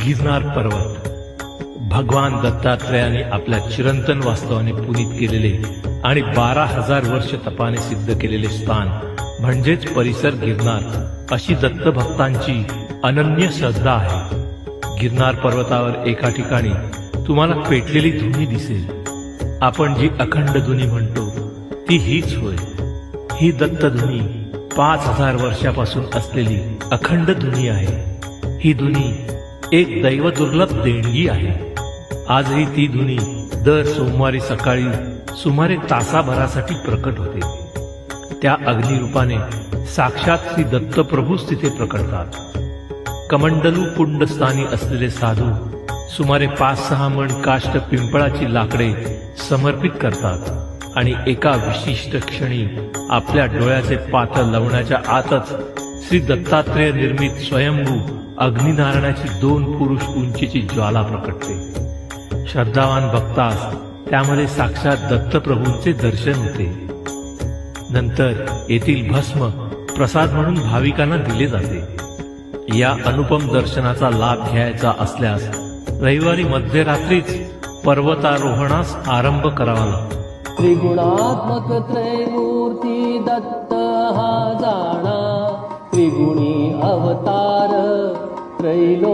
गिरनार पर्वत भगवान दत्तात्रेयाने आपल्या चिरंतन वास्तवाने पुनीत केलेले आणि 12,000 वर्ष तपाने सिद्ध केलेले स्थान म्हणजेच परिसर गिरनार अशी दत्तभक्तांची अनन्य श्रद्धा आहे. गिरनार पर्वतावर एका ठिकाणी तुम्हाला पेटलेली धुनी दिसेल. आपण जी अखंड धुनी म्हणतो ती हीच होय. ही दत्तधुनी 5,000 वर्षापासून असलेली अखंड धुनी आहे. ही धुनी एक दैव दुर्लभ देणगी आहे. आजही ती धुनी दर सोमवारी सकाळी सुमारे तासाभरासाठी प्रकट होते. त्या अग्निरूपाने साक्षात श्री दत्तप्रभूच तिथे प्रकटतात. कमंडलू कुंड स्थानी असलेले साधू सुमारे 5-6 मण काष्ट पिंपळाची लाकडे समर्पित करतात आणि एका विशिष्ट क्षणी आपल्या डोळ्याचे पातळ लावण्याच्या आतच श्री दत्तात्रेय निर्मित स्वयंभू अग्निनारायणाची 2 पुरुष उंचीची ज्वाला प्रकटते. श्रद्धावान भक्तास त्यामध्ये साक्षात दत्तप्रभूंचे दर्शन होते. नंतर येथील भस्म प्रसाद म्हणून भाविकांना दिले जाते. या अनुपम दर्शनाचा लाभ घ्यायचा असल्यास रविवारी मध्यरात्रीच पर्वतारोहणास आरंभ करावा लागतो. त्रिगुणात्मक त्रैमूर्ती दत्त हा जाणा, त्रिगुणी अवतार त्रैलो